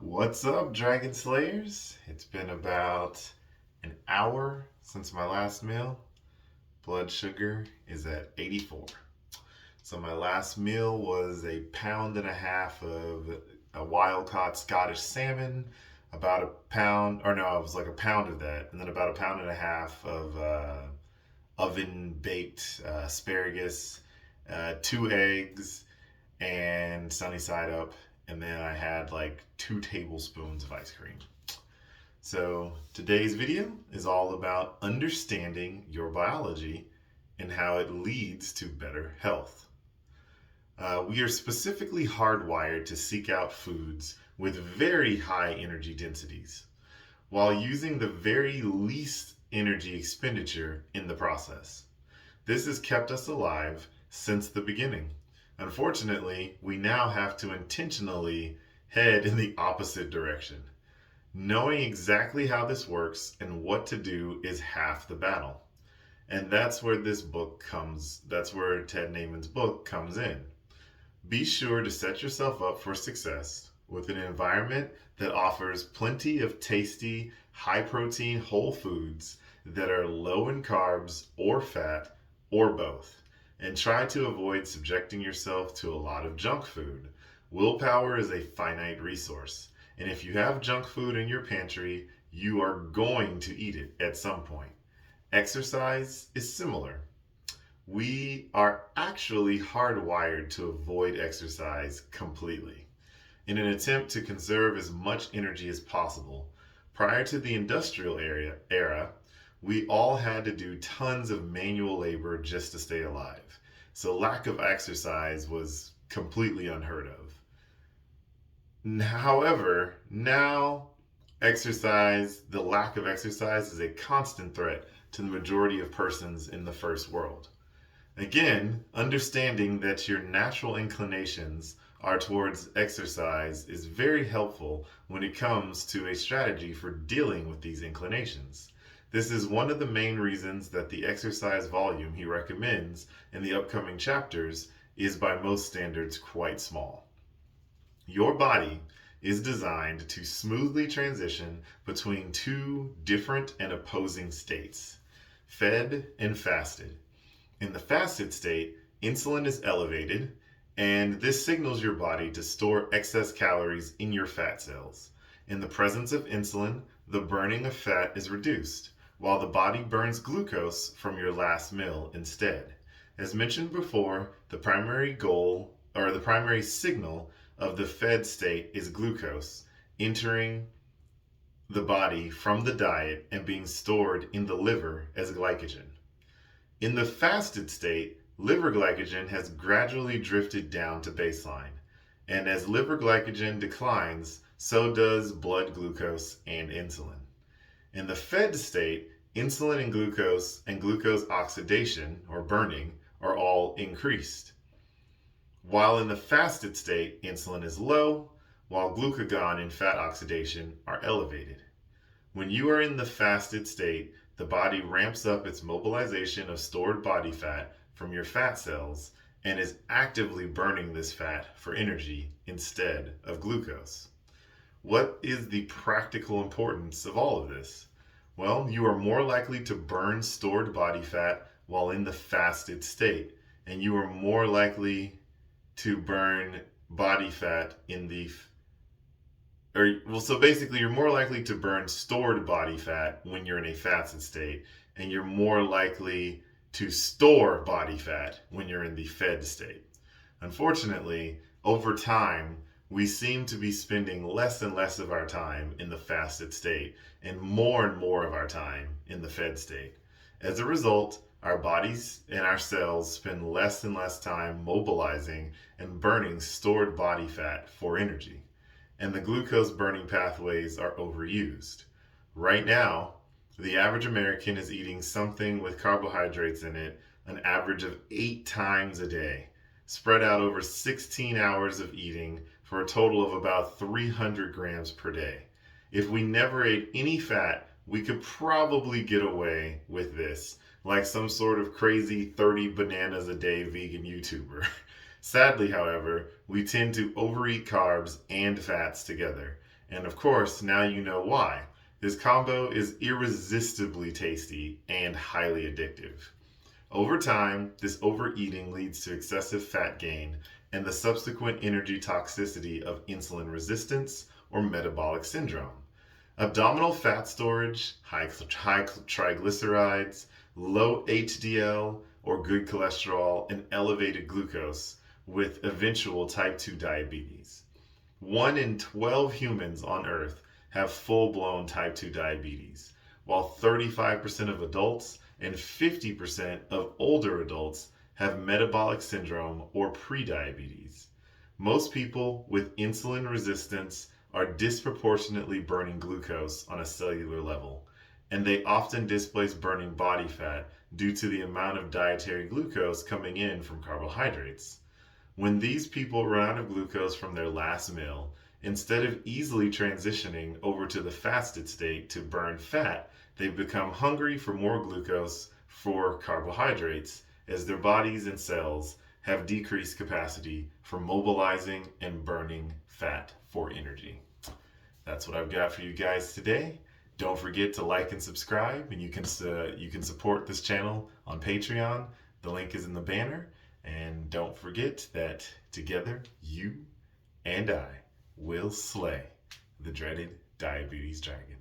What's up, Dragon Slayers? It's been about an hour since my last meal. Blood sugar is at 84. So, my last meal was a pound and a half of a wild caught Scottish salmon, about a pound, or no, it was like a pound of that, and then about a pound and a half of oven baked asparagus, 2 eggs, and sunny side up, and then I had like 2 tablespoons of ice cream. So today's video is all about understanding your biology and how it leads to better health. We are specifically hardwired to seek out foods with very high energy densities while using the very least energy expenditure in the process. This has kept us alive since the beginning. Unfortunately, we now have to intentionally head in the opposite direction. Knowing exactly how this works and what to do is half the battle. And that's where Ted Naiman's book comes in. Be sure to set yourself up for success with an environment that offers plenty of tasty, high protein whole foods that are low in carbs or fat or both. And try to avoid subjecting yourself to a lot of junk food. Willpower is a finite resource. And if you have junk food in your pantry, you are going to eat it at some point. Exercise is similar. We are actually hardwired to avoid exercise completely. In an attempt to conserve as much energy as possible, prior to the era, we all had to do tons of manual labor just to stay alive. So lack of exercise was completely unheard of. However, now the lack of exercise is a constant threat to the majority of persons in the first world. Again, understanding that your natural inclinations are towards exercise is very helpful when it comes to a strategy for dealing with these inclinations. This is one of the main reasons that the exercise volume he recommends in the upcoming chapters is by most standards quite small. Your body is designed to smoothly transition between two different and opposing states, fed and fasted. In the fasted state, insulin is elevated, and this signals your body to store excess calories in your fat cells. In the presence of insulin, the burning of fat is reduced, while the body burns glucose from your last meal instead. As mentioned before, the primary signal of the fed state is glucose entering the body from the diet and being stored in the liver as glycogen. In the fasted state, liver glycogen has gradually drifted down to baseline, and as liver glycogen declines, so does blood glucose and insulin. In the fed state, insulin and glucose oxidation or burning are all increased. While in the fasted state, insulin is low, while glucagon and fat oxidation are elevated. When you are in the fasted state, the body ramps up its mobilization of stored body fat from your fat cells and is actively burning this fat for energy instead of glucose. What is the practical importance of all of this? Well, you are more likely to burn stored body fat while in the fasted state, and you are more likely to burn body fat so basically you're more likely to burn stored body fat when you're in a fasted state, and you're more likely to store body fat when you're in the fed state. Unfortunately, over time, we seem to be spending less and less of our time in the fasted state and more of our time in the fed state. As a result, our bodies and our cells spend less and less time mobilizing and burning stored body fat for energy, and the glucose burning pathways are overused. Right now, the average American is eating something with carbohydrates in it an average of 8 times a day, spread out over 16 hours of eating for a total of about 300 grams per day. If we never ate any fat, we could probably get away with this, like some sort of crazy 30 bananas a day vegan YouTuber. Sadly, however, we tend to overeat carbs and fats together, And of course, now you know why. This combo is irresistibly tasty and highly addictive. Over time, this overeating leads to excessive fat gain and the subsequent energy toxicity of insulin resistance or metabolic syndrome. Abdominal fat storage, high triglycerides, low HDL or good cholesterol, and elevated glucose with eventual type 2 diabetes. 1 in 12 humans on Earth have full blown type 2 diabetes, while 35% of adults and 50% of older adults have metabolic syndrome or prediabetes. Most people with insulin resistance are disproportionately burning glucose on a cellular level, and they often displace burning body fat due to the amount of dietary glucose coming in from carbohydrates. When these people run out of glucose from their last meal, instead of easily transitioning over to the fasted state to burn fat, they become hungry for more glucose for carbohydrates as their bodies and cells have decreased capacity for mobilizing and burning fat for energy. That's what I've got for you guys today. Don't forget to like and subscribe, and you can support this channel on Patreon. The link is in the banner. And don't forget that together, you and I will slay the dreaded diabetes dragon.